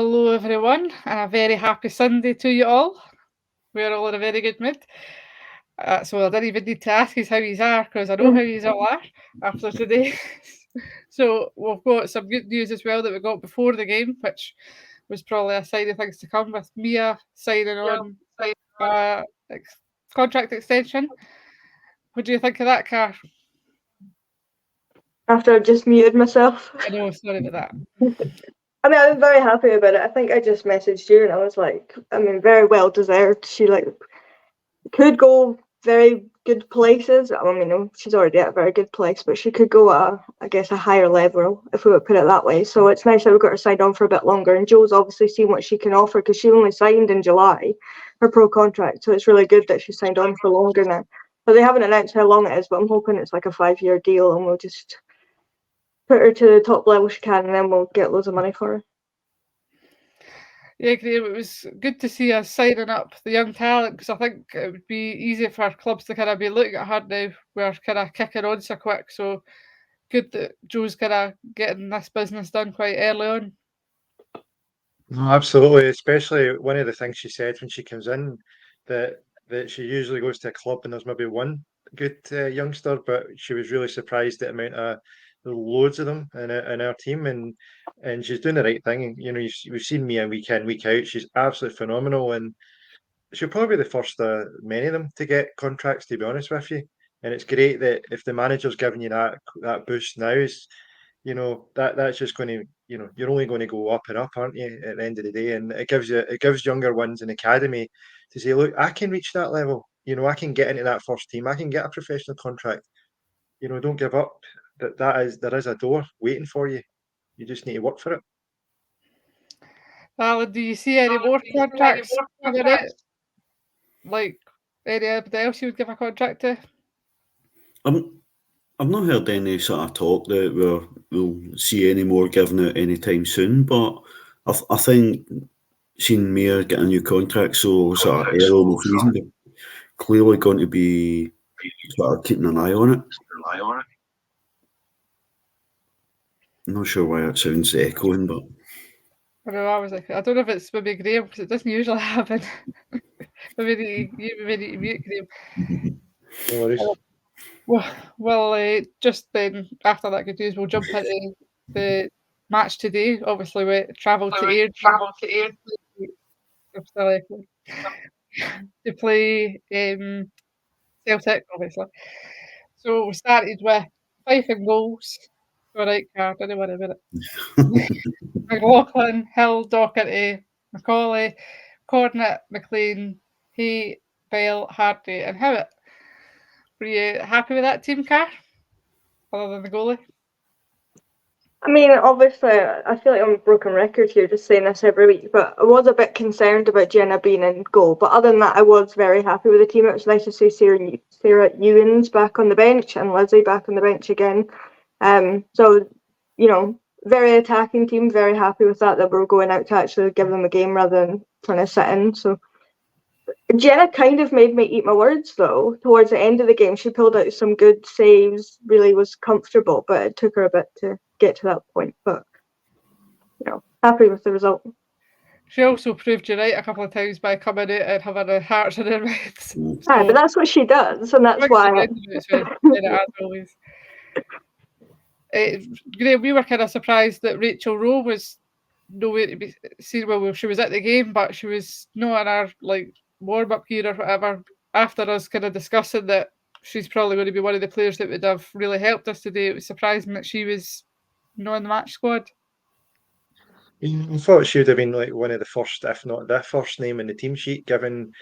Hello, everyone, and a very happy Sunday to you all. We're all in a very good mood. So I didn't even need to ask you how you are because I know how you all are after today. So we've got some good news as well that we got before the game, which was probably a sign of things to come with Mia signing on contract extension. What do you think of that, Car? After I just muted myself. I know, sorry about that. I mean, I'm very happy about it. I think I just messaged you and I was like, I mean, very well deserved. She could go very good places. I mean, she's already at a very good place, but she could go at, I guess, a higher level, if we would put it that way. So it's nice that we got her signed on for a bit longer. And Joe's obviously seen what she can offer because she only signed in July, her pro contract. So it's really good that she signed on for longer now. But they haven't announced how long it is, but I'm hoping it's like a 5-year deal and we'll just put her to the top level she can and then we'll get loads of money for her. Yeah, Graeme, it was good to see us signing up the young talent because I think it would be easy for clubs to kind of be looking at her now. We're kind of kicking on so quick, so good that Joe's kind of getting this business done quite early on. No, absolutely. Especially one of the things she said when she comes in that she usually goes to a club and there's maybe one good youngster, but she was really surprised at the amount of loads of them in our team, and she's doing the right thing. You know, we've seen Mia week in, week out. She's absolutely phenomenal, and she'll probably be the first of many of them to get contracts. To be honest with you, and it's great that if the manager's giving you that boost now, is that's just going to you're only going to go up and up, aren't you? At the end of the day, and it gives younger ones in academy to say, look, I can reach that level. I can get into that first team. I can get a professional contract. Don't give up. There is a door waiting for you. You just need to work for it. Alan, do you see any more contracts coming out? Like anybody else you would give a contract to? I've not heard any sort of talk that we'll see any more given out anytime soon, but I think seeing Mia get a new contract so sort of early in the season, they're clearly going to be sort of keeping an eye on it. I'm not sure why that sounds echoing, but I know, I was like, I don't know if it's maybe Graeme because it doesn't usually happen. maybe you need to mute Graeme. No worries. Well, just then after that good news, we'll jump into the match today. Obviously, we travelled to Airdrie to play Celtic, obviously. So we started with Fife and goals. All right, card, don't worry about it. McLaughlin, Hill, Docherty, Macaulay, Cornet, McLean, Hay, Bell, Hardy, and Howitt. Were you happy with that team, Car? Other than the goalie? I mean, obviously, I feel like I'm a broken record here just saying this every week, but I was a bit concerned about Jenna being in goal. But other than that, I was very happy with the team. It was nice to see Sarah Ewens back on the bench and Lizzie back on the bench again. So, very attacking team, very happy with that we were going out to actually give them a game rather than trying to sit in. So Jenna kind of made me eat my words, though. Towards the end of the game, she pulled out some good saves, really was comfortable, but it took her a bit to get to that point. But, happy with the result. She also proved you right a couple of times by coming out and having her hearts in her mouths. Yeah, but that's what she does, and that's why. As always. Graeme, we were kind of surprised that Rachel Rowe was nowhere to be seen. Well, she was at the game, but she was not in our warm-up gear or whatever. After us kind of discussing that she's probably going to be one of the players that would have really helped us today, it was surprising that she was not in the match squad. I thought she would have been like one of the first, if not the first name in the team sheet, given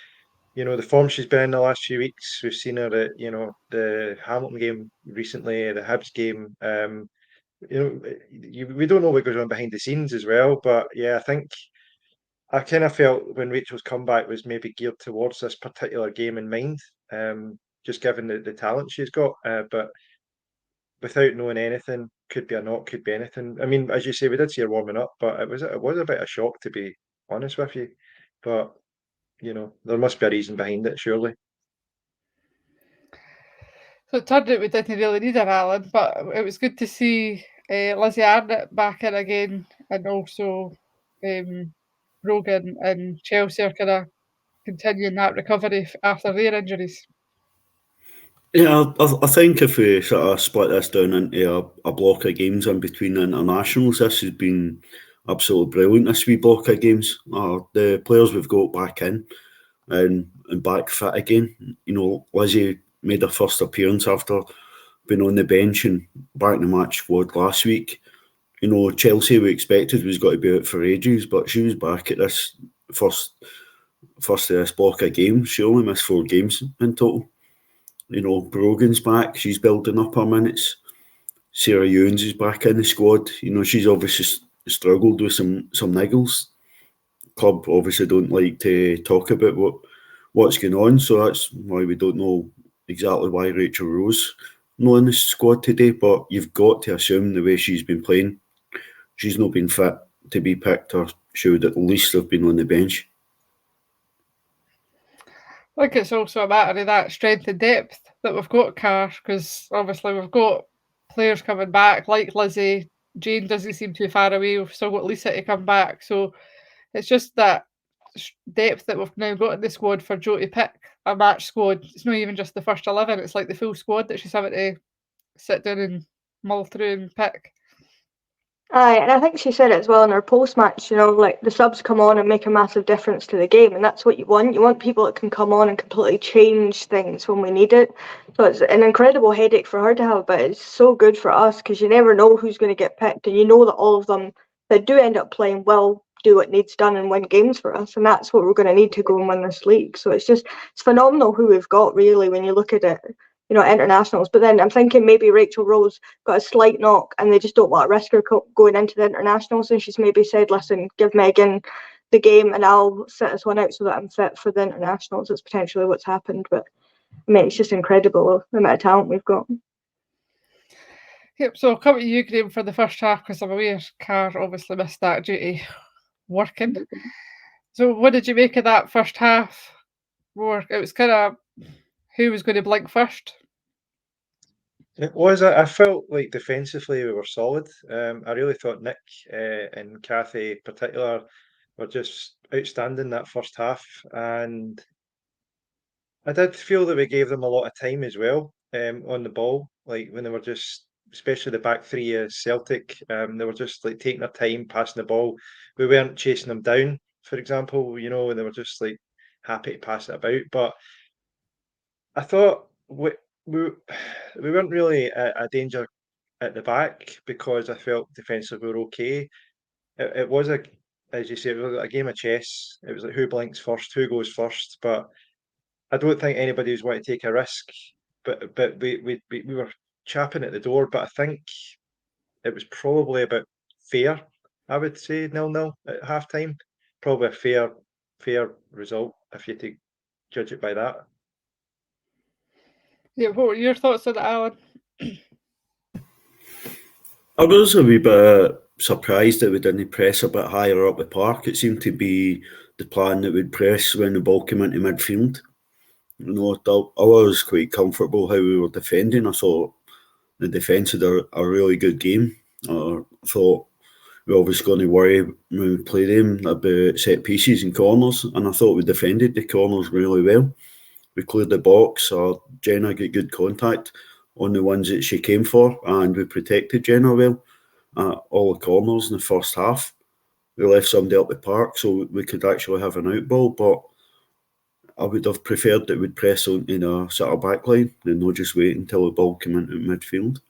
the form she's been in the last few weeks. We've seen her at the Hamilton game recently, the Hibs game. We don't know what goes on behind the scenes as well, but yeah, I think I kind of felt when Rachel's comeback was maybe geared towards this particular game in mind, just given the talent she's got, but without knowing anything, could be a knock, could be anything. I mean, as you say, we did see her warming up, but it was a bit of a shock, to be honest with you. But there must be a reason behind it, surely. So it turned out we didn't really need her, Alan, but it was good to see Lizzie Arnott back in again, and also Brogan and Chelsea are kind of continuing that recovery after their injuries. Yeah, I think if we sort of split this down into a block of games in between the internationals, this has been absolutely brilliant, this wee block of games. The players we've got back in and back fit again. You know, Lizzie made her first appearance after being on the bench and back in the match squad last week. You know, Chelsea we expected was got to be out for ages, but she was back at this first of this block of games. She only missed 4 games in total. You know, Brogan's back, she's building up her minutes. Sarah Ewens is back in the squad. You know, she's obviously struggled with some niggles. Club obviously don't like to talk about what's going on, so that's why we don't know exactly why Rachel Rose not in the squad today. But you've got to assume the way she's been playing, she's not been fit to be picked, or she would at least have been on the bench. I think it's also a matter of that strength and depth that we've got, Cash, because obviously we've got players coming back like Lizzie. Jane doesn't seem too far away. We've still got Lisa to come back. So it's just that depth that we've now got in the squad for Jo to pick a match squad. It's not even just the first 11. It's like the full squad that she's having to sit down and mull through and pick. Aye, and I think she said it as well in her post-match, you know, like the subs come on and make a massive difference to the game, and that's what you want. You want people that can come on and completely change things when we need it. So it's an incredible headache for her to have, but it's so good for us because you never know who's going to get picked, and you know that all of them that do end up playing will do what needs done and win games for us, and that's what we're going to need to go and win this league. So it's phenomenal who we've got, really, when you look at it. You know, internationals. But then I'm thinking maybe Rachel Rose got a slight knock and they just don't want to risk her going into the internationals. And she's maybe said, listen, give Megan the game and I'll sit this one out so that I'm fit for the internationals. It's potentially what's happened. But I mean, it's just incredible the amount of talent we've got. Yep, so I'll come to you, Graeme, for the first half because I'm aware Car obviously missed that due to working. So what did you make of that first half? It was kind of who was going to blink first? It was. I felt like defensively we were solid. I really thought Nick and Kathy in particular were just outstanding that first half, and I did feel that we gave them a lot of time as well on the ball. Like when they were just, especially the back three of Celtic, they were just like taking their time, passing the ball. We weren't chasing them down, for example, you know, and they were just like happy to pass it about. But I thought we weren't really a danger at the back because I felt defensively we were okay. It was as you say, it was a game of chess. It was like who blinks first, who goes first. But I don't think anybody was wanting to take a risk. But we were chapping at the door. But I think it was probably about fair. I would say 0-0 at half time. Probably a fair result if you had to judge it by that. Yeah, what were your thoughts on that, Alan? I was a wee bit surprised that we didn't press a bit higher up the park. It seemed to be the plan that we'd press when the ball came into midfield. You know, I was quite comfortable how we were defending. I thought the defence had a really good game. I thought we were obviously going to worry when we play them about set pieces and corners, and I thought we defended the corners really well. We cleared the box. Jenna got good contact on the ones that she came for, and we protected Jenna well at all the corners in the first half. We left somebody up the park so we could actually have an out ball, but I would have preferred that we'd press on in a sort of back line and not just wait until the ball came into midfield.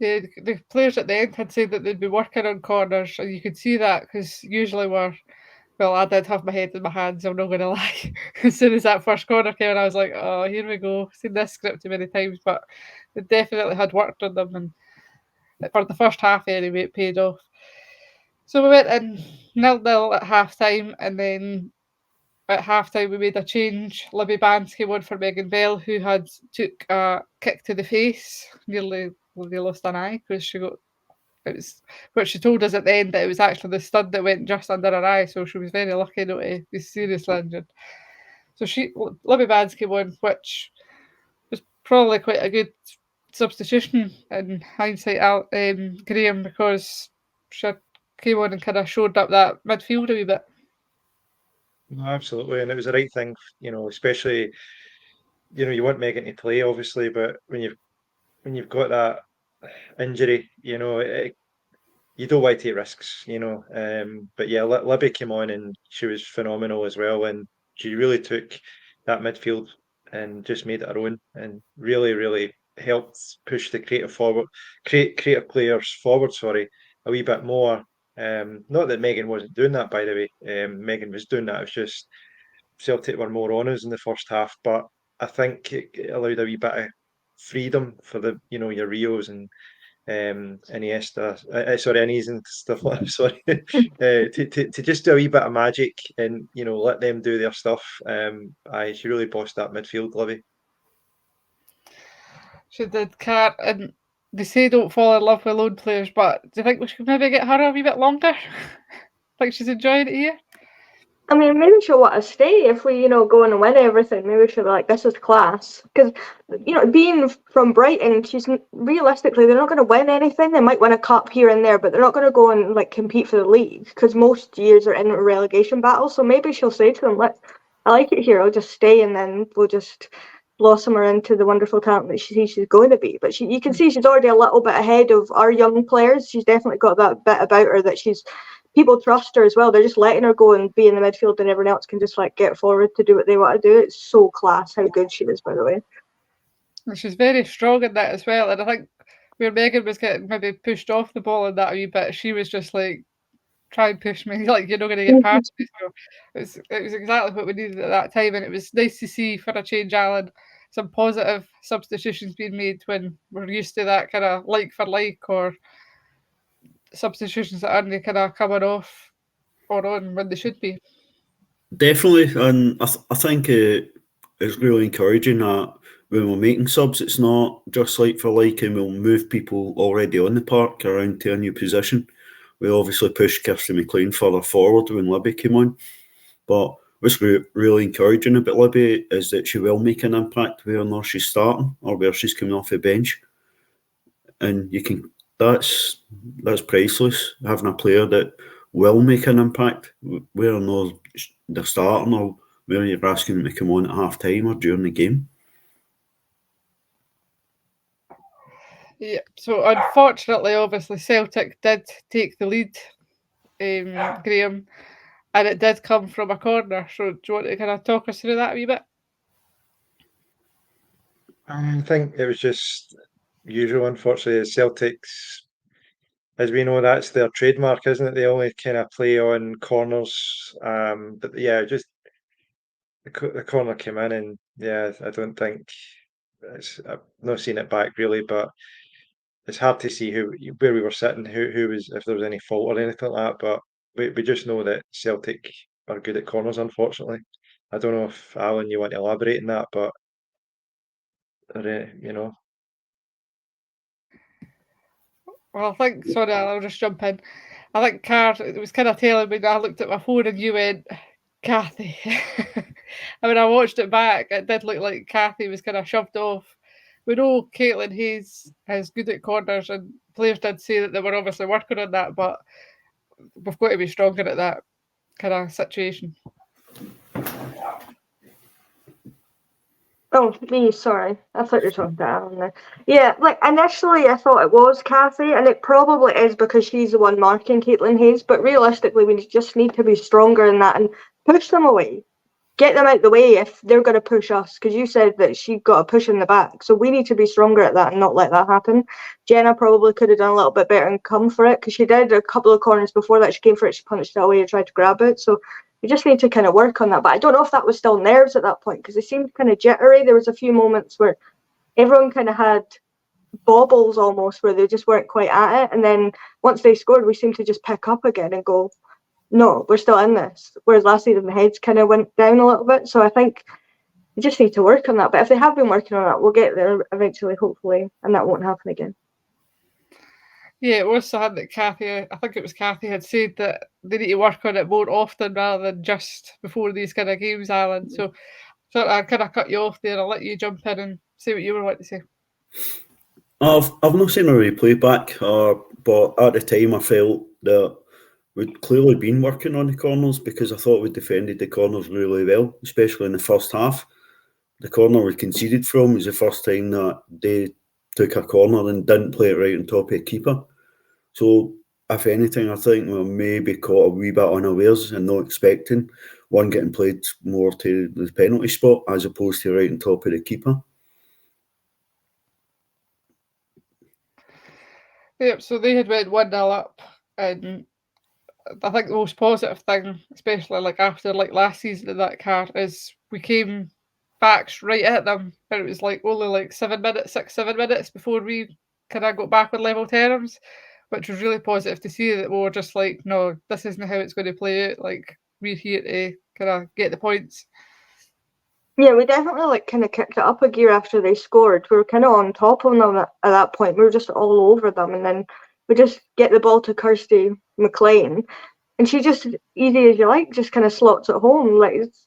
Yeah, the players at the end had said that they'd be working on corners, and you could see that because usually I did have my head in my hands, I'm not going to lie. As soon as that first corner came in, I was like, oh, here we go. I've seen this script too many times, but they definitely had worked on them, and for the first half anyway, it paid off. So we went in 0-0 at half time, and then at half time we made a change. Libby Banks came on for Megan Bell, who had took a kick to the face, nearly lost an eye because it was what she told us at the end that it was actually the stud that went just under her eye, so she was very lucky not to be seriously injured. So Libby Banks came on, which was probably quite a good substitution in hindsight, Graeme, because she had came on and kind of showed up that midfield a wee bit. No, absolutely, and it was the right thing, especially, you want Megan to play, obviously, but when you've got that injury, you don't want to take risks, But yeah, Libby came on and she was phenomenal as well, and she really took that midfield and just made it her own, and really, really helped push the creative players forward. Sorry, a wee bit more. Not that Megan wasn't doing that, by the way. Megan was doing that. It was just Celtic were more on us in the first half, but I think it allowed a wee bit of freedom for your Rios and Iniesta, Innies and stuff like that. Sorry, to just do a wee bit of magic and let them do their stuff. She really bossed that midfield, Livy. She did, Kat, and they say don't fall in love with loan players, but do you think we should maybe get her a wee bit longer? Think she's enjoying it here? I mean, maybe she'll want to stay if we, go and win everything. Maybe she'll be like, this is class. Because, being from Brighton, realistically, they're not going to win anything. They might win a cup here and there, but they're not going to go and compete for the league because most years are in a relegation battle. So maybe she'll say to them, I like it here. I'll just stay and then we'll just blossom her into the wonderful talent that she's going to be. But you can see she's already a little bit ahead of our young players. She's definitely got that bit about her that people trust her as well. They're just letting her go and be in the midfield, and everyone else can just get forward to do what they want to do. It's so class how good she is, by the way. And she's very strong in that as well. And I think where Megan was getting maybe pushed off the ball in that a wee bit, she was just try and push me, you're not going to get past me. So it was exactly what we needed at that time, and it was nice to see for a change, Alan, some positive substitutions being made when we're used to that kind of like for like or substitutions that aren't kind of coming off or on when they should be. Definitely, and I think it's really encouraging that when we're making subs, it's not just like for like, and we'll move people already on the park around to a new position. We obviously pushed Kirsty McLean further forward when Libby came on, but what's really encouraging about Libby is that she will make an impact where or not she's starting or where she's coming off the bench, and that's priceless, having a player that will make an impact where or not they're starting or where you're asking them to come on at half time or during the game. Yeah, so unfortunately, obviously, Celtic did take the lead, Graeme, and it did come from a corner. So do you want to kind of talk us through that a wee bit? I think it was just usual, unfortunately. Celtics, as we know, that's their trademark, isn't it? They only kind of play on corners. But yeah, just the corner came in, and yeah, I don't think I've not seen it back really, but it's hard to see where we were sitting, who was, if there was any fault or anything like that. But we just know that Celtic are good at corners, unfortunately. I don't know if Alan, you want to elaborate on that, but you know. Well, I think, sorry, I'll just jump in. I think Car, it was kind of telling me that I looked at my phone and you went, Kathy. I mean, I watched it back. It did look like Kathy was kind of shoved off. We know Caitlin Hayes is good at corners, and players did say that they were obviously working on that, but we've got to be stronger at that kind of situation. Oh, me, sorry. I thought you were talking to Alan there. Yeah, initially I thought it was Kathy, and it probably is because she's the one marking Caitlin Hayes, but realistically we just need to be stronger in that and push them away. Get them out the way if they're going to push us, because you said that she got a push in the back, so we need to be stronger at that and not let that happen. Jenna probably could have done a little bit better and come for it, because she did a couple of corners before that. She came for it, she punched it away and tried to grab it, so we just need to kind of work on that. But I don't know if that was still nerves at that point, because they seemed kind of jittery. There was a few moments where everyone kind of had bobbles almost, where they just weren't quite at it, and then once they scored, we seemed to just pick up again and go, no, we're still in this. Whereas last season the heads kind of went down a little bit. So I think we just need to work on that. But if they have been working on that, we'll get there eventually, hopefully, and that won't happen again. Yeah, it was sad that Kathy, I think it was Kathy, had said that they need to work on it more often rather than just before these kind of games, Alan. So I kind of cut you off there. I'll let you jump in and say what you were wanting to say. I've not seen a replay back, but at the time I felt that we'd clearly been working on the corners because I thought we defended the corners really well, especially in the first half. The corner we conceded from was the first time that they took a corner and didn't play it right on top of the keeper. So, if anything, I think we maybe caught a wee bit unawares and not expecting one getting played more to the penalty spot as opposed to right on top of the keeper. Yep, so they had went 1-0 up, and I think the most positive thing, especially like after like last season in that car, is we came back right at them, and it was like only like 7 minutes, 7 minutes before we kind of got back on level terms, which was really positive to see that we were just like, no, this isn't how it's going to play out. Like, we're here to kind of get the points. Yeah, we definitely like kind of kicked it up a gear after they scored. We were kind of on top of them at that point. We were just all over them, and then we just get the ball to Kirsty McLean, and she just, easy as you like, just kind of slots it home. Like, it's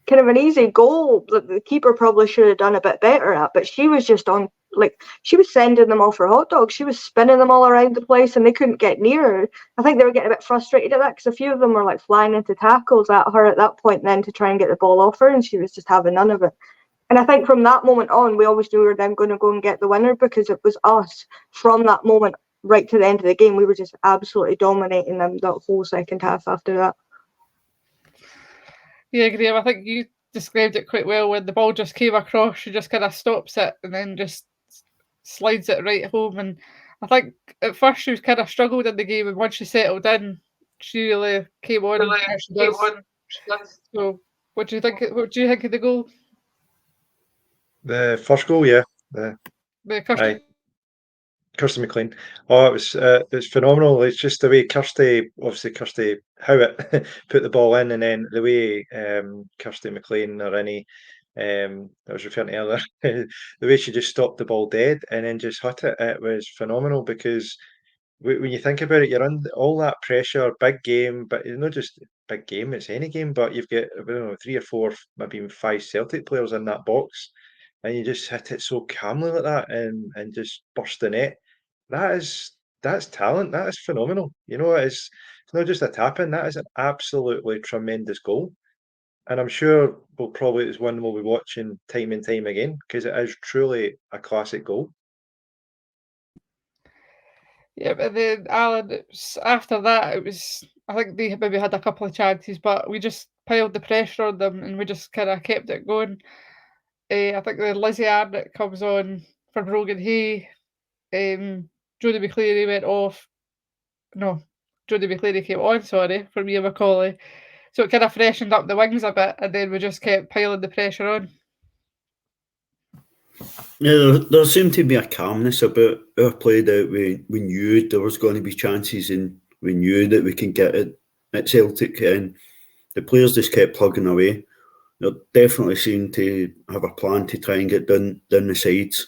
kind of an easy goal that the keeper probably should have done a bit better at, but she was just on, like, she was sending them off for hot dogs. She was spinning them all around the place, and they couldn't get near her. I think they were getting a bit frustrated at that because a few of them were like flying into tackles at her at that point then to try and get the ball off her, and she was just having none of it. And I think from that moment on, we always knew we were then going to go and get the winner because it was us from that moment right to the end of the game. We were just absolutely dominating them that whole second half after that. Yeah, Graeme, I think you described it quite well. When the ball just came across, she just kind of stops it and then just slides it right home. And I think at first she was kind of struggled in the game, and once she settled in, she really came on. So, what do you think? What do you think of the goal? The first goal, yeah. The Kirsty. Kirsty McLean. Oh, it's phenomenal. It's just the way Kirsty Howitt put the ball in, and then the way Kirsty McLean or any I was referring to earlier, the way she just stopped the ball dead and then just hit it. It was phenomenal because when you think about it, you're under all that pressure, big game, but it's not just big game; it's any game. But you've got, I don't know, 3 or 4, maybe even 5 Celtic players in that box, and you just hit it so calmly like that and just burst the net. That's talent. That is phenomenal. You know, it's not just a tap in. That is an absolutely tremendous goal, and I'm sure it's one we'll be watching time and time again because it is truly a classic goal. Yeah, but then Alan, after that, I think they maybe had a couple of chances, but we just piled the pressure on them and we just kind of kept it going. I think the Lizzie Arnott comes on for Brogan Hay. Jodie McCleary went off. No, Jodie McCleary came on, sorry, for Mia Macaulay. So it kind of freshened up the wings a bit, and then we just kept piling the pressure on. Yeah, there seemed to be a calmness about our play that we knew there was going to be chances, and we knew that we can get it at Celtic, and the players just kept plugging away. They definitely seemed to have a plan to try and get down the sides.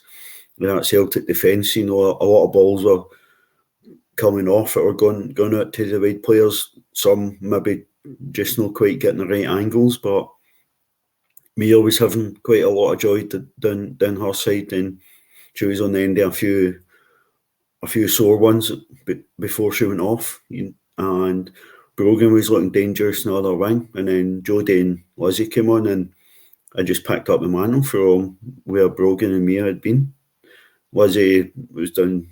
That Celtic defence, you know, a lot of balls were coming off it or going out to the wide players. Some maybe just not quite getting the right angles, but Mia was having quite a lot of joy down her side, and she was on the end of a few sore ones before she went off. And Brogan was looking dangerous in the other wing, and then Jodie and Lizzie came on, and I just picked up the mantle from where Brogan and Mia had been. Lizzie was done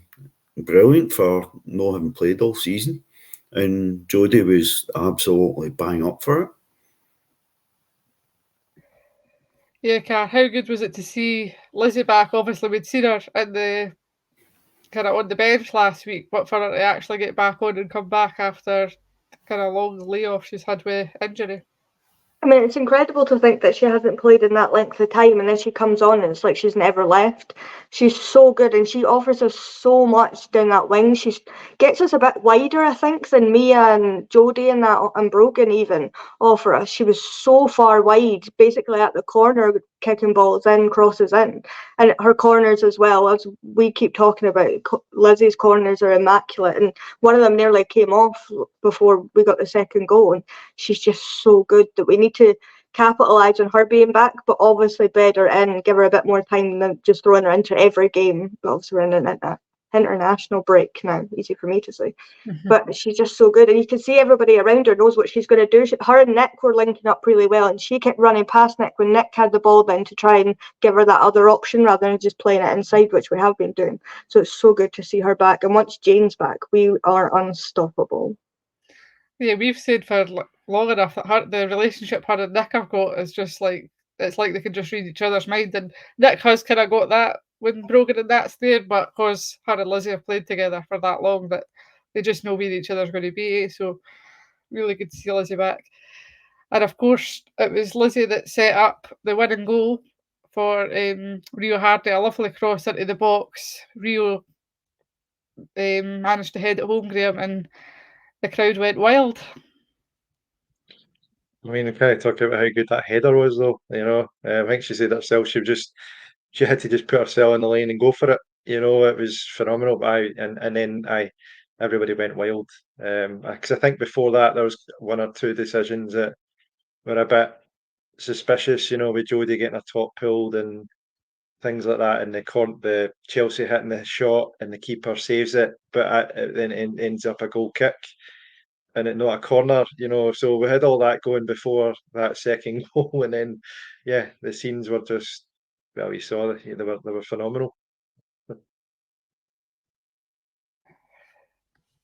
brilliant for not having played all season, and Jodie was absolutely bang up for it. Yeah, Car, how good was it to see Lizzie back? Obviously, we'd seen her in the kind of on the bench last week, but for her to actually get back on and come back after kind of long layoff she's had with injury. I mean, it's incredible to think that she hasn't played in that length of time, and then she comes on and it's like she's never left. She's so good, and she offers us so much down that wing. She gets us a bit wider, I think, than Mia and Jodie and Brogan even offer us. She was so far wide, basically at the corner, kicking balls in, crosses in, and her corners as well. As we keep talking about, Lizzie's corners are immaculate, and one of them nearly came off before we got the second goal. And she's just so good that we need to capitalise on her being back, but obviously bed her in, give her a bit more time than just throwing her into every game. But obviously we're in it. international break now. Easy for me to say. But she's just so good, and you can see everybody around her knows what she's going to do. Her and Nick were linking up really well, and she kept running past Nick when Nick had the ball then to try and give her that other option rather than just playing it inside, which we have been doing. So it's so good to see her back. And once Jane's back, we are unstoppable. Yeah, we've said for long enough that the relationship her and Nick have got is just like, it's like they can just read each other's mind, and Nick has kind of got that when Brogan and that's there, but because her and Lizzie have played together for that long that they just know where each other's going to be, so really good to see Lizzie back. And of course, it was Lizzie that set up the winning goal for Rio Hardy, a lovely cross into the box. Rio managed to head it home, Graeme, and the crowd went wild. I mean, we kind of talked about how good that header was, though. I think she said herself she had to just put herself in the lane and go for it. It was phenomenal. And then everybody went wild. Because I think before that there was one or two decisions that were a bit suspicious. With Jodie getting her top pulled and things like that, and the Chelsea hitting the shot and the keeper saves it, but then it ends up a goal kick and it not a corner. So we had all that going before that second goal, and then the scenes were just, well, you saw they were phenomenal.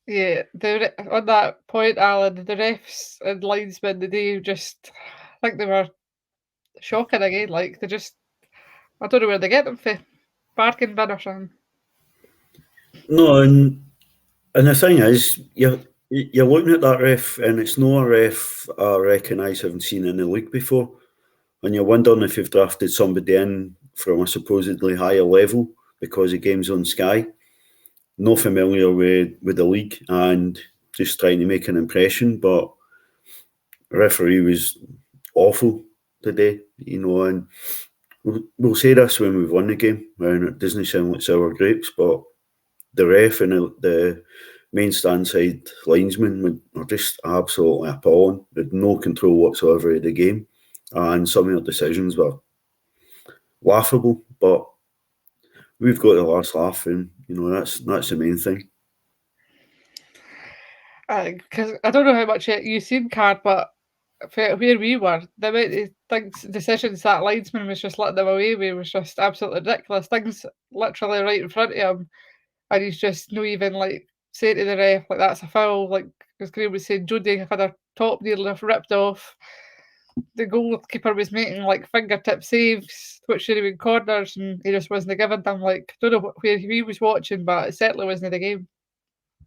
Yeah, on that point, Alan, the refs and linesmen today just, I think they were shocking again. Like, I don't know where they get them for, bargain bin or something. No, and the thing is, you're looking at that ref, and it's not a ref I recognise having seen in the league before, and you're wondering if you've drafted somebody in from a supposedly higher level because the game's on Sky, not familiar with the league and just trying to make an impression. But the referee was awful today, and we'll say this when we've won the game, and it doesn't sound like sour grapes, but the ref and the main stand side linesmen are just absolutely appalling. They had no control whatsoever of the game, and some of their decisions were laughable, but we've got the last laugh, and that's the main thing. Because I don't know how much you've seen, Card, but where we were, the amount of decisions that linesman was just letting them away with was just absolutely ridiculous. Things literally right in front of him, and he's just no even like saying to the ref like that's a foul. Like as Graeme was saying, Jodie had her top nearly ripped off. The goalkeeper was making like fingertip saves, which should have been corners, and he just wasn't giving them. Like, don't know where he was watching, but it certainly wasn't the game.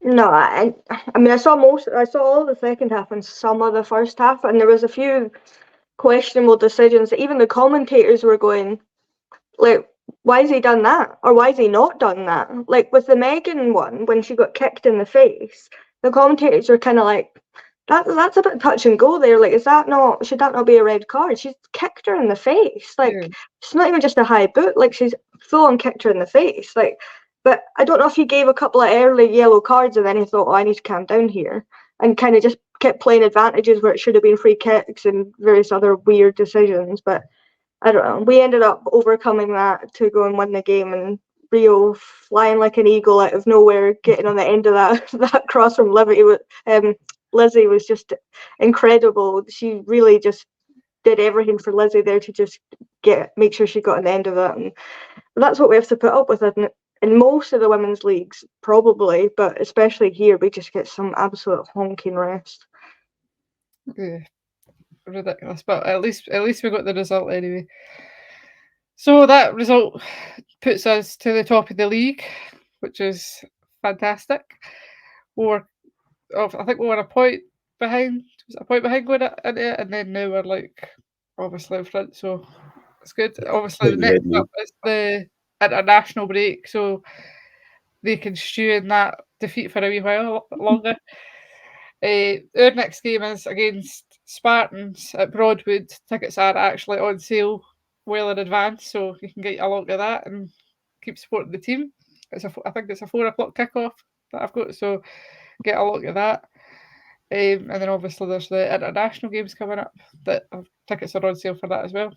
No, I mean, I saw all the second half and some of the first half, and there was a few questionable decisions that even the commentators were going, like, why has he done that? Or why has he not done that? Like, with the Megan one, when she got kicked in the face, the commentators were kind of like, that's a bit touch and go there. Like, should that not be a red card? She's kicked her in the face. Like, It's not even just a high boot. Like, she's full on kicked her in the face. Like, but I don't know if he gave a couple of early yellow cards and then he thought, I need to calm down here, and kind of just kept playing advantages where it should have been free kicks and various other weird decisions. But I don't know. We ended up overcoming that to go and win the game, and Rio flying like an eagle out of nowhere, getting on the end of that cross from Lizzie was just incredible. She really just did everything for Lizzie there to just make sure she got on the end of it. And that's what we have to put up with in most of the women's leagues, probably, but especially here, we just get some absolute honking rest. Yeah, ridiculous. But at least we got the result anyway. So that result puts us to the top of the league, which is fantastic. I think we were a point behind. Was it a point behind going into it, and then now we're like obviously in front. So it's good. Obviously, the next up is the international break, so they can stew in that defeat for a wee while longer. Our next game is against Spartans at Broadwood. Tickets are actually on sale well in advance, so you can get a lot of that and keep supporting the team. I think it's a 4 o'clock kickoff that I've got, so get a lot of that. And then obviously there's the international games coming up that tickets are on sale for that as well.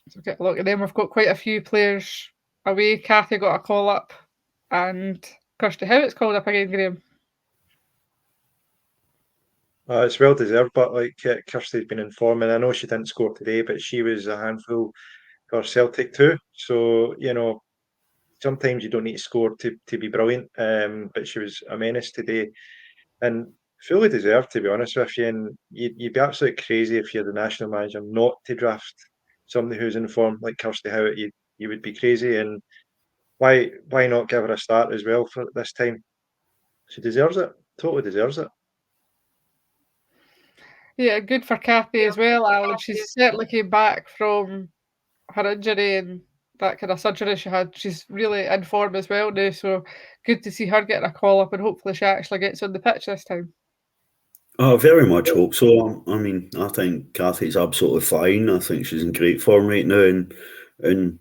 So get a lot of them. We've got quite a few players away. Kathy got a call up and Kirsty Howitt's called up again, Graeme. It's well deserved, but like Kirsty's been informing, I know she didn't score today, but she was a handful for Celtic too. So, sometimes you don't need to score to be brilliant. But she was a menace today and fully deserved, to be honest with you. And you'd be absolutely crazy if you're the national manager not to draft somebody who's in form like Kirsty Howitt. You would be crazy. And why not give her a start as well for this time? She deserves it. Totally deserves it. Yeah, good for Kathy as well, Alan. She's certainly came back from her injury and that kind of surgery she had. She's really in form as well now, so good to see her getting a call up and hopefully she actually gets on the pitch this time. I very much hope so. I mean, I think Kathy's absolutely fine. I think she's in great form right now, and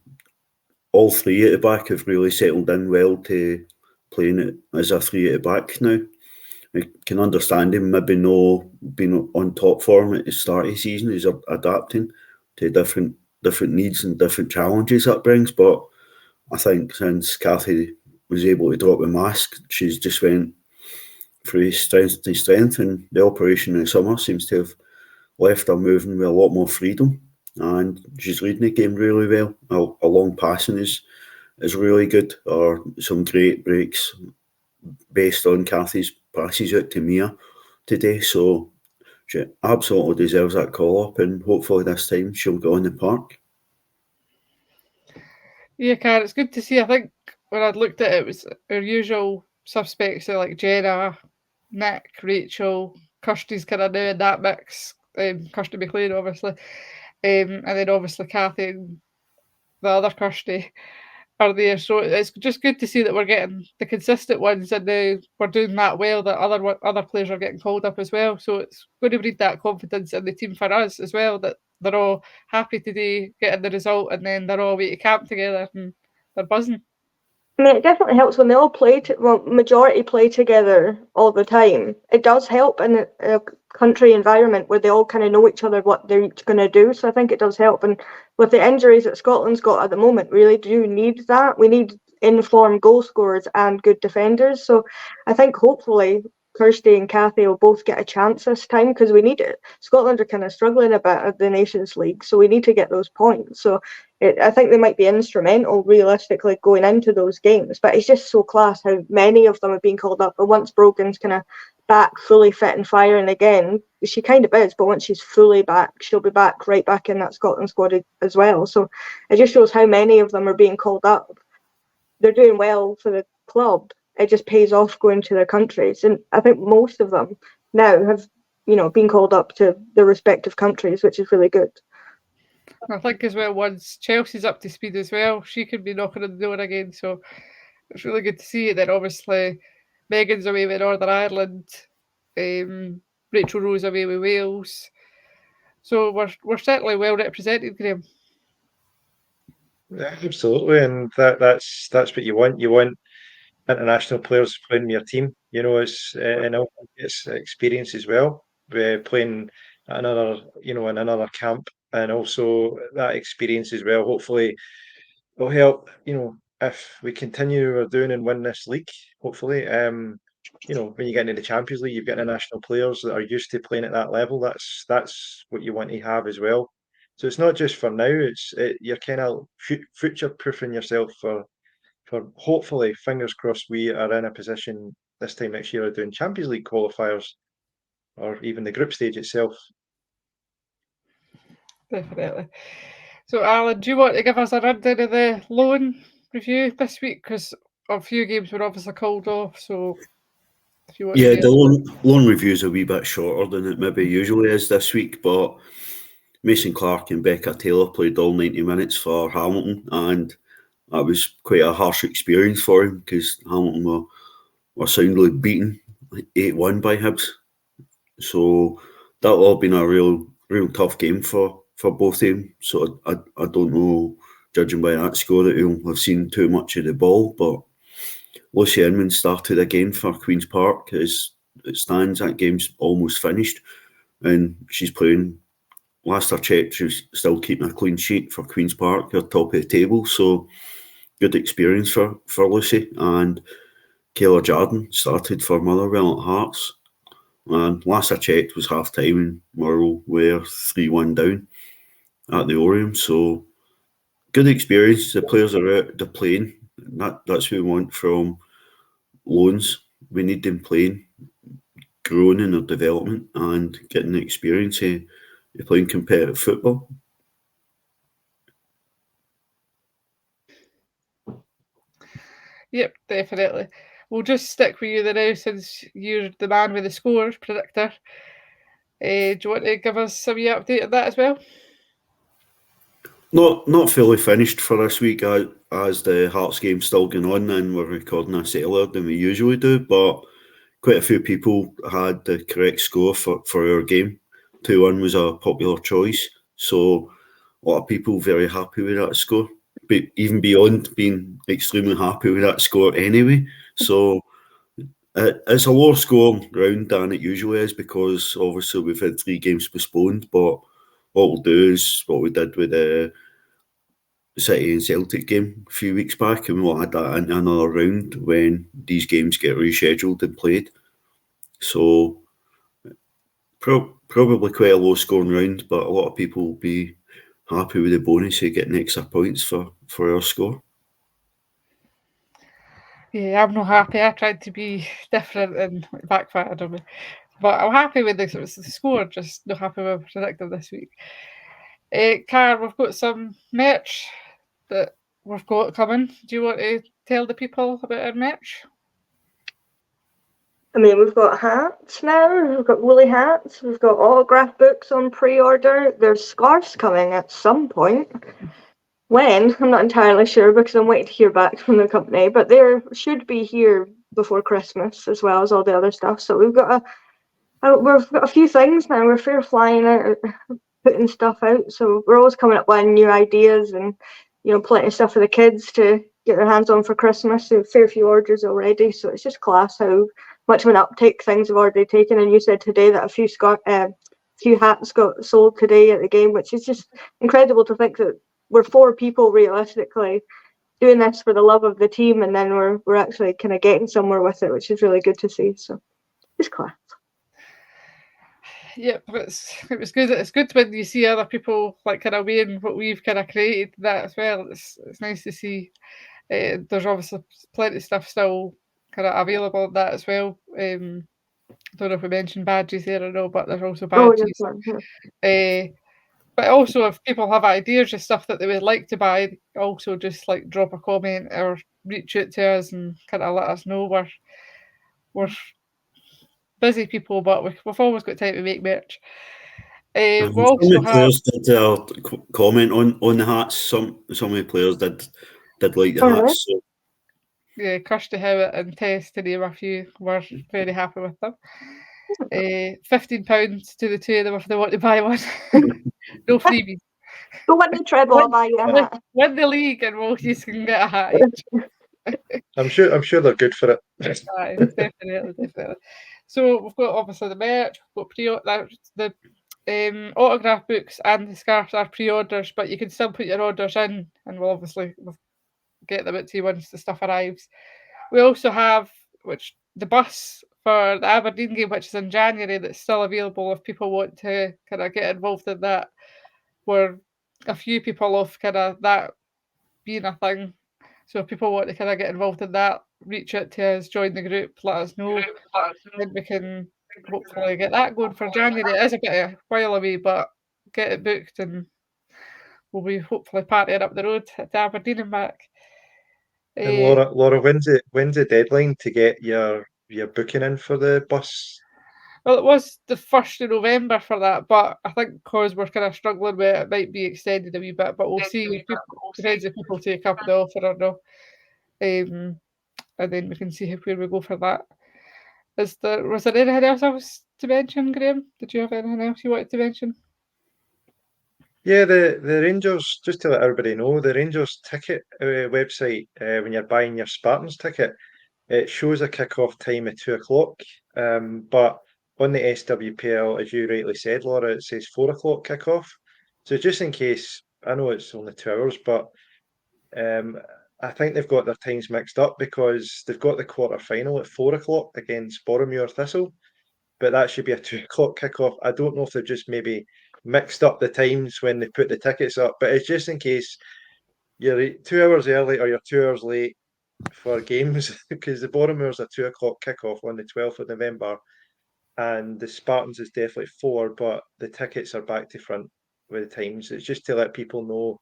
all three at the back have really settled in well to playing it as a three at the back now. I can understand him maybe no being on top form at the start of the season. He's adapting to different needs and different challenges that brings. But I think since Kathy was able to drop the mask, she's just went through strength to strength, and the operation in the summer seems to have left her moving with a lot more freedom. And she's reading the game really well. A long passing is really good, or some great breaks based on Kathy's passes out to Mia today. So she absolutely deserves that call up, and hopefully this time she'll go on the park. Yeah, Karen, it's good to see. I think when I'd looked at it, it was our usual suspects, so like Jenna, Nick, Rachel, Kirsty's kind of now in that mix. Kirsty McLean, obviously, and then obviously Kathy and the other Kirsty are there. So it's just good to see that we're getting the consistent ones, and we're doing that well. That other players are getting called up as well. So it's going to breed that confidence in the team for us as well. That they're all happy today, getting the result, and then they're all away to camp together and they're buzzing. I mean, it definitely helps when they all play, majority play together all the time. It does help in a country environment where they all kind of know each other, what they're each going to do. So I think it does help. And with the injuries that Scotland's got at the moment, really do need that. We need informed goal scorers and good defenders. So I think hopefully Kirsty and Kathy will both get a chance this time, because we need it. Scotland are kind of struggling a bit at the Nations League, so we need to get those points. So I think they might be instrumental realistically going into those games, but it's just so class how many of them are being called up. But once Brogan's kind of back fully fit and firing again, she kind of is, but once she's fully back, she'll be back right back in that Scotland squad as well. So it just shows how many of them are being called up. They're doing well for the club. It just pays off going to their countries, and I think most of them now have been called up to their respective countries, which is really good. I think as well, once Chelsea's up to speed as well, she could be knocking on the door again. So it's really good to see it. Then obviously Megan's away with Northern Ireland, Rachel Rose away with Wales. So we're certainly well represented, Graeme. Yeah, absolutely, and that's what you want. You want international players playing your team. And it's experience as well. Playing at another, in another camp, and also that experience as well. Hopefully, will help. If we continue what we're doing and win this league, hopefully, when you get into the Champions League, you've got international players that are used to playing at that level. That's what you want to have as well. So it's not just for now. You're kind of future proofing yourself for hopefully, fingers crossed, we are in a position this time next year of doing Champions League qualifiers or even the group stage itself. Definitely. So, Alan, do you want to give us a rundown of the loan review this week? Because a few games were obviously called off. So, if you want to The loan review is a wee bit shorter than it maybe usually is this week, but Mason Clark and Becca Taylor played all 90 minutes for Hamilton, and that was quite a harsh experience for him because Hamilton were soundly beaten 8-1 by Hibs. So that'll all been a real tough game for both of them. So I don't know, judging by that score, that he'll have seen too much of the ball. But Lucy Inman started again for Queen's Park. As it stands, that game's almost finished, and she's playing. Last I checked, she's still keeping a clean sheet for Queen's Park, at top of the table. So good experience for Lucy. And Kayla Jardine started for Motherwell at Hearts. And last I checked was half time, and Motherwell were 3-1 down at the Orium. So good experience. The players are out, they're playing. That's what we want from loans. We need them playing, growing in their development, and getting the experience of playing competitive football. Yep, definitely. We'll just stick with you there now, since you're the man with the score predictor. Do you want to give us some update on that as well? Not fully finished for this week, as the Hearts game's still going on, and we're recording this earlier than we usually do, but quite a few people had the correct score for our game. 2-1 was a popular choice, so a lot of people very happy with that score, but even beyond being extremely happy with that score anyway. So it's a lower score round than it usually is, because obviously we've had 3 games postponed, but what we'll do is what we did with the City and Celtic game a few weeks back, and we'll add that into another round when these games get rescheduled and played. So probably quite a low scoring round, but a lot of people will be happy with the bonus of getting extra points for our score. Yeah, I'm not happy. I tried to be different and it backfired on me. But I'm happy with the score, just not happy with predicting this week. Car, we've got some merch that we've got coming. Do you want to tell the people about our merch? I mean, we've got hats now, we've got woolly hats, we've got autograph books on pre-order, there's scarves coming at some point. When? I'm not entirely sure, because I'm waiting to hear back from the company, but they should be here before Christmas, as well as all the other stuff. So we've got a few things now. We're fair flying out, putting stuff out, so we're always coming up with new ideas, and plenty of stuff for the kids to get their hands on for Christmas. So a fair few orders already, so it's just class how much of an uptake things have already taken. And you said today that a few hats got sold today at the game, which is just incredible to think that we're 4 people realistically doing this for the love of the team, and then we're actually kind of getting somewhere with it, which is really good to see. So it's class. Yep, it was good. It's good when you see other people like kind of wearing what we've kind of created that as well. It's nice to see. There's obviously plenty of stuff still kind of available on that as well. I don't know if we mentioned badges there or no, but there's also badges. But also, if people have ideas of stuff that they would like to buy, also just like drop a comment or reach out to us and kind of let us know. We're busy people, but we've always got time to make merch. We also have players did comment on the hats. Some of the players did like the hats. So. Yeah, Kirsty Howitt and Tess, to name a few, we're very happy with them. £15 to the 2 of them if they want to buy one. No freebies. Go win the treble, I'll buy you a hat. Win the league and you can get a hat each. I'm sure they're good for it. Definitely. So we've got obviously the merch, we've got the autograph books and the scarves are pre-orders, but you can still put your orders in, and we'll get them out to you once the stuff arrives. We also have the bus for the Aberdeen game, which is in January, that's still available if people want to kind of get involved in that. We're a few people off kind of that being a thing. So if people want to kind of get involved in that, reach out to us, join the group, let us know. Then we can hopefully get that going for January. It is a bit of a while away, but get it booked and we'll be hopefully partying up the road to Aberdeen and back. And Laura, when's the deadline to get your booking in for the bus? Well, it was the 1st of November for that, but I think because we're kind of struggling with it might be extended a wee bit, but we'll see. Depends if people take up the offer or not. And then we can see where we go for that. Was there anything else I was to mention, Graeme? Did you have anything else you wanted to mention? Yeah, the Rangers, just to let everybody know, the Rangers ticket website, when you're buying your Spartans ticket, it shows a kick-off time at 2:00, but on the SWPL, as you rightly said, Laura, it says 4:00 kick-off. So just in case, I know it's only 2 hours, but I think they've got their times mixed up because they've got the quarter final at 4 o'clock against Boroughmuir Thistle, but that should be a 2 o'clock kickoff. I don't know if they've just maybe mixed up the times when they put the tickets up, but it's just in case you're 2 hours early or you're 2 hours late for games because the Boroughmuir's a 2 o'clock kickoff on the 12th of November and the Spartans is definitely 4, but the tickets are back to front with the times. It's just to let people know,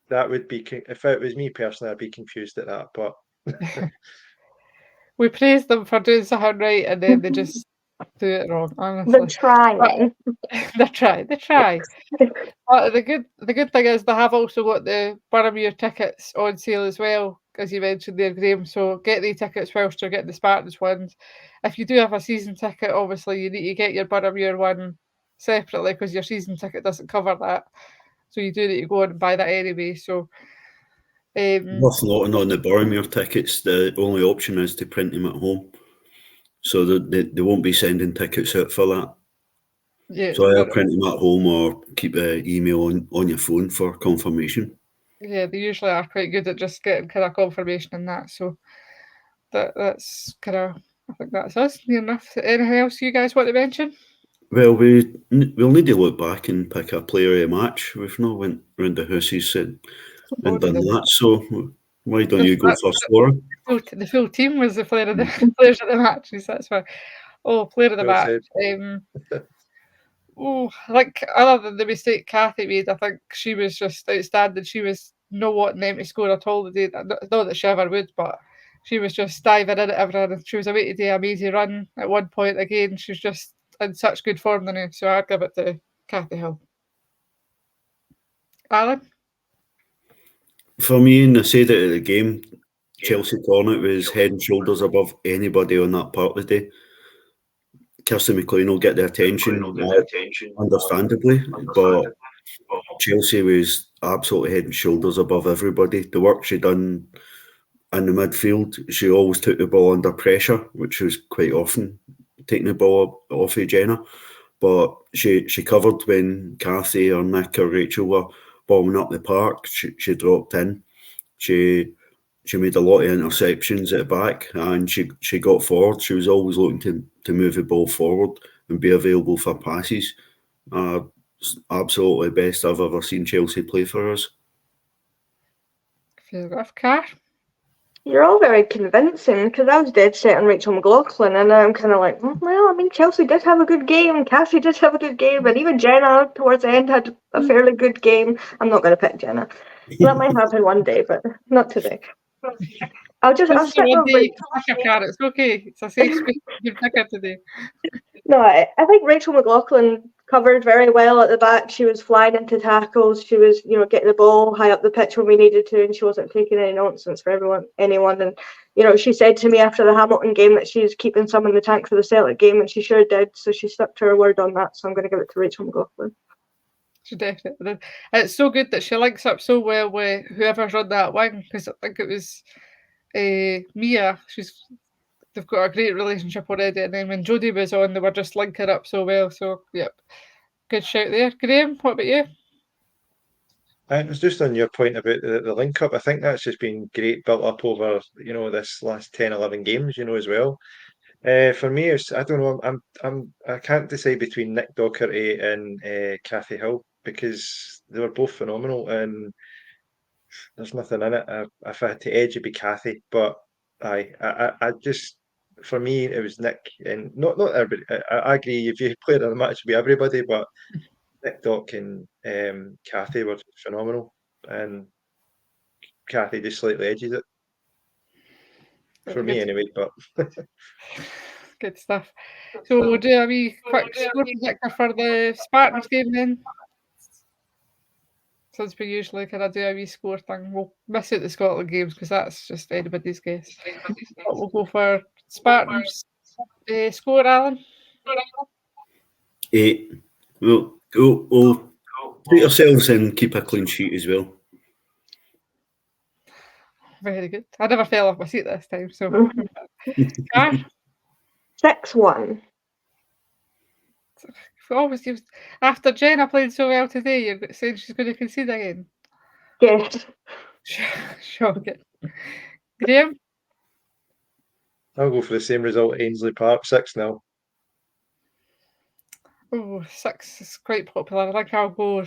that would be, if it was me personally, I'd be confused at that, but We praise them for doing something right, and then they just do it wrong. Honestly, They're trying. They try. But the good thing is they have also got the Boroughmuir tickets on sale as well, as you mentioned there, Graeme. So get the tickets whilst you're getting the Spartans ones. If you do have a season ticket, obviously you need to get your Boroughmuir one separately because your season ticket doesn't cover that. So you do need to go and buy that anyway. So Worth noting on the Boroughmuir tickets, the only option is to print them at home. So they won't be sending tickets out for that. yeah, So either print them at home or keep the email on your phone for confirmation. yeah, they usually are quite good at just getting kind of confirmation in that. So that's kind of, I think that's us near enough. Anything else you guys want to mention? Well, we'll need to look back and pick a player of the match. We've not went round the houses and done that. So why don't you go first, Laura? The full team was the player of the players of the matches. That's why. Oh, player of the Well match. I think other than the mistake Kathy made, I think she was just outstanding. She was not wanting them to score at all today. Not that she ever would, but she was just diving in at everything. And she was away to do an amazing run at one point again. She's just in such good form now. So I'd give it to Kathy Hill. Alan? For me, and I said it at the game, Chelsea Cornet was head and shoulders above anybody on that part of the day. Kirsty McLean will get the attention, understandably, but Chelsea was absolutely head and shoulders above everybody. The work she done in the midfield, she always took the ball under pressure, which was quite often taking the ball off of Jenna. But she covered when Kathy or Nick or Rachel were bombing up the park. She dropped in. She made a lot of interceptions at the back, and she got forward. She was always looking to move the ball forward and be available for passes. Absolutely best I've ever seen Chelsea play for us. Fair enough, Car. You're all very convincing, because I was dead set on Rachel McLaughlin, and I'm kind of like, well, I mean, Chelsea did have a good game, Cassie did have a good game, and even Jenna towards the end had a fairly good game. I'm not going to pick Jenna. That might happen one day, but not today. I'll stick with It's okay. It's a safe space. You pick her today. No, I think Rachel McLaughlin covered very well at the back. She was flying into tackles. She was, getting the ball high up the pitch when we needed to, and she wasn't taking any nonsense for anyone. And, she said to me after the Hamilton game that she's keeping some in the tank for the Celtic game, and she sure did. So she stuck to her word on that. So I'm going to give it to Rachel McLaughlin. She definitely did. It's so good that she links up so well with whoever's on that wing, because I think it was Mia. They've got a great relationship already, and then when Jodie was on, they were just linking up so well. So, yep, good shout there. Graeme, what about you? it was just on your point about the link up. I think that's just been great built up over this last 10, 11 games, as well. For me, I don't know. I can't decide between Nick Docherty and Kathy Hill because they were both phenomenal, and there's nothing in it. If I had to edge, it'd be Kathy, but I just, for me, it was Nick, and not everybody. I agree. If you played in the match, it'd be everybody, but Nick, Doc, and Kathy were phenomenal, and Kathy just slightly edges it for me anyway. But good stuff. So we'll do a wee quick score predictor for the Spartans game then. Since we usually kind of do a wee score thing, we'll miss out the Scotland games because that's just anybody's guess. But we'll go for Spartans. Score, Alan? 8. We'll put ourselves in, keep a clean sheet as well. Very good. I never fell off my seat this time, so. 6-1. Always used after Jenna played so well today. You're saying she's going to concede again. Yes. Shocking. Graeme? I'll go for the same result, Ainsley Park, 6-0. Oh, 6 is quite popular. I think I'll go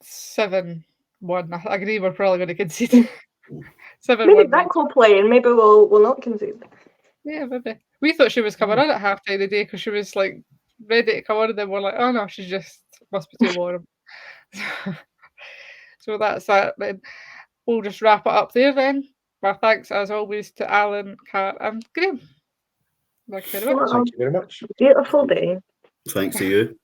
7-1. I agree we're probably going to concede. 7-1. Maybe Vic will play and maybe we'll not concede. Yeah, maybe. We thought she was coming on at half time today because she was like ready to come on, and then we're like, oh no, she just must be too warm. So that's that. Then we'll just wrap it up there then. Well, thanks as always to Alan, Kat, and Graeme. Thank you very much. Thank you very much. Beautiful day. Thanks to you.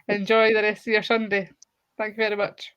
Enjoy the rest of your Sunday. Thank you very much.